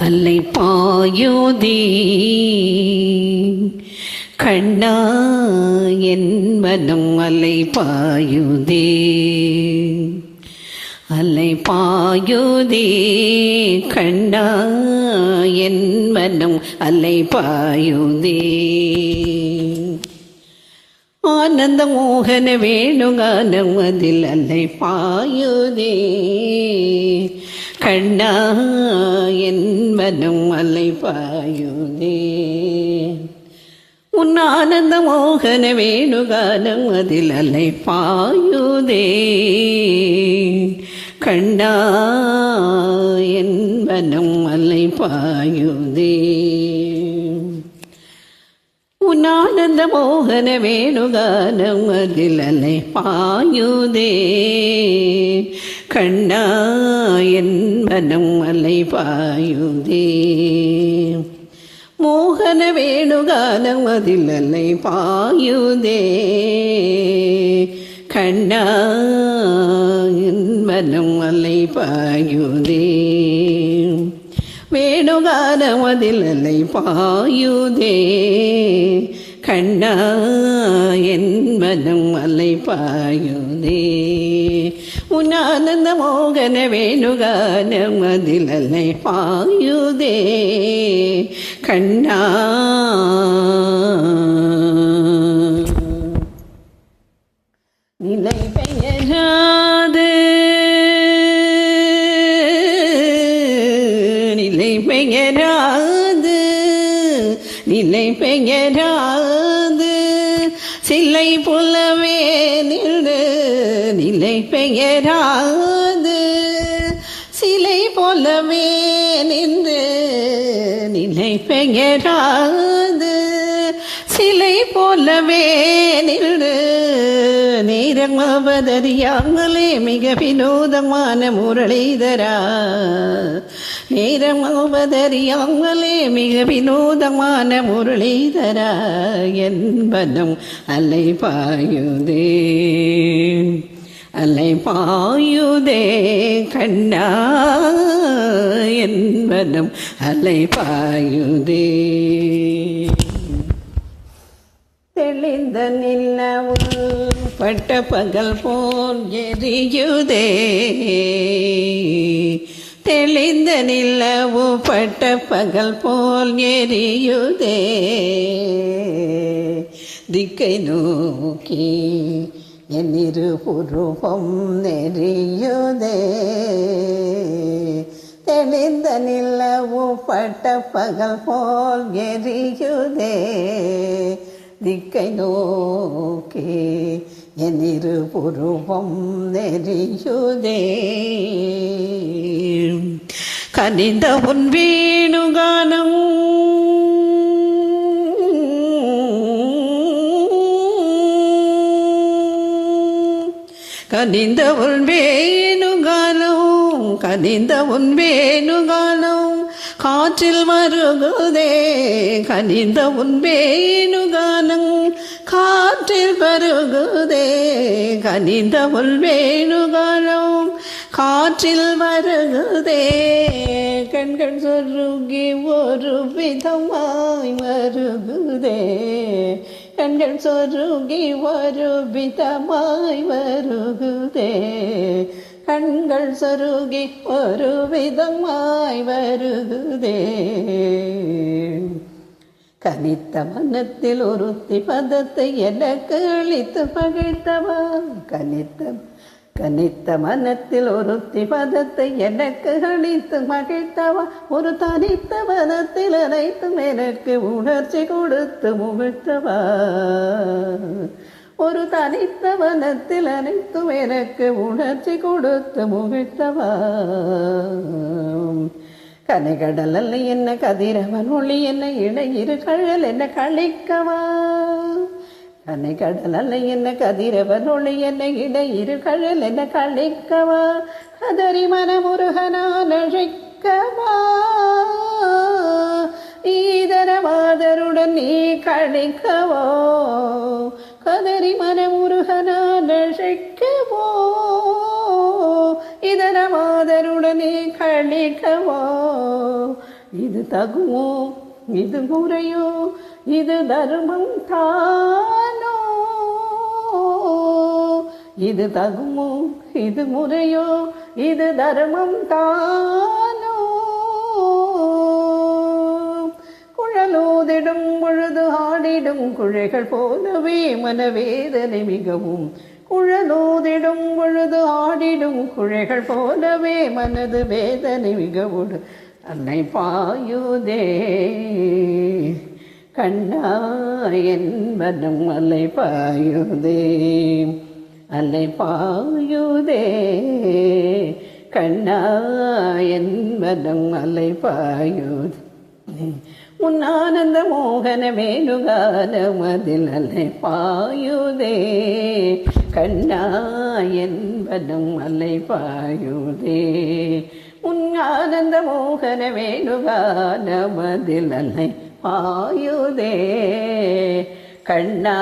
அலை பாயுதே கண்ணா என் மனம் அலை பாயுதே அலை பாயுதே கண்ணா என் மனம் அலை பாயுதே ஆனந்த மோகன வேணுகானம் அதில் அலை பாயுதே கண்ணா என் மனம் அலை பாயுதே உன் ஆனந்த மோகன வேணுகானம் அதில் அலை பாயுதே கண்ணா என் மனம் அலை பாயுதே உன் ஆனந்த மோகன வேணுகானம் அதில் அலை பாயுதே கண்ணா என் மனம் அலை பாயுதே மோகன வேணுகானம் அதில் அலை பாயுதே கண்ணா என் மனம் அலை பாயுதே வேணுகானம் அதில் அலை பாயுதே கண்ணா என் மனம் அலை பாயுதே உன் ஆனந்த மோகன வேணுகானம் அதில் அலை பாயுதே கண்ணா நிலை பெயராது நிலை பெயராது நிலை பெயராது சிலை புலவே நின்று நிலை பெயராது சிலை போலவே நின்று நிலை பெயராது சிலை போலவே நின்று நேரமாவதறியாமலே மிக வினோதமான முரளிதரா நேரமாவதறியாமலே மிக வினோதமான முரளிதரா என் மனம் அலை பாயுதே அலை பாயுதே கண்ணா என் மனம் அலை பாயுதே தெளிந்த நிலவு பட்ட பகல் போல் எரியுதே தெளிந்த நிலவு பட்ட பகல் போல் எரியுதே திக்கை நோக்கி என் இருபுருவம் நெறியுதே தெளிந்த நிலவு பட்ட பகல் போல் எரியுதே திக்கை நோக்கி என் இருபுருவம் நெறியுதே கனிந்த உன் வேணுகானம் கனிந்த உன் வேணுகானம் கனிந்த உன் வேணுகானம் காற்றில் வருகுதே கனிந்த உன் வேணுகானம் காற்றில் வருகுதே கனிந்த உன் வேணுகானம் காற்றில் வருகுதே கண்கள் சொருகி ஒரு விதமாய் வருகுதே கண்கள் சொருகி ஒரு விதமாய் வருகுதே கண்கள் சொருகி ஒரு விதமாய் வருகுதே கனித்த மனத்தில் ஒருத்தி பதத்தை எனக்கு அளித்து பகிழ்த்தவா கனித்த மனத்தில் ஒருத்தி பதத்தை எனக்கு அளித்து மகிழ்த்தவா ஒரு தனித்த மனத்தில் அனைத்தும் எனக்கு உணர்ச்சி கொடுத்து முகிழ்த்தவா ஒரு தனித்த வனத்தில் அனைத்தும் எனக்கு உணர்ச்சி கொடுத்து முகிழ்த்தவா கனைகடல் அல்ல என்ன கதிரவன் ஒளி என்ன இடையிரு கழல் என்ன கழிக்கவா கனைகடல் அல்ல என்ன கதிரவன் ஒளி என்ன இடையிரு கழல் என்ன கழிக்கவா கதறி மனமுருகனான் அழைக்கவா ஈதரவாதருடன் நீ கழிக்கவோ கதறி மனமுருகனான் அழைக்கவோ இதர மாதருடனே கழிக்கவோ இது தகுமோ இது முறையோ இது தர்மம் தானோ இது தகுமோ இது முறையோ இது தர்மம் தானோ குழலோதிடும் பொழுது ஆடிடும் குழைகள் போலவே மனவேதனை மிகவும் குழலோதிடும் பொழுது ஆடிடும் குழைகள் போலவே மனது வேதனை மிகவும் அன்னை பாயுதே கண்ணா என்பதும் அலை பாயுதே அலை பாயுதே கண்ணா என்பதும் அலை பாயுதே உன் ஆனந்த மோகன வேணுகாலம் அதில் அலை பாயுதே கண்ணா என்பதும் அலை பாயுதே உன் ஆனந்த மோகன வேணுகாலம் அதில் அலை பாயுதே கண்ணா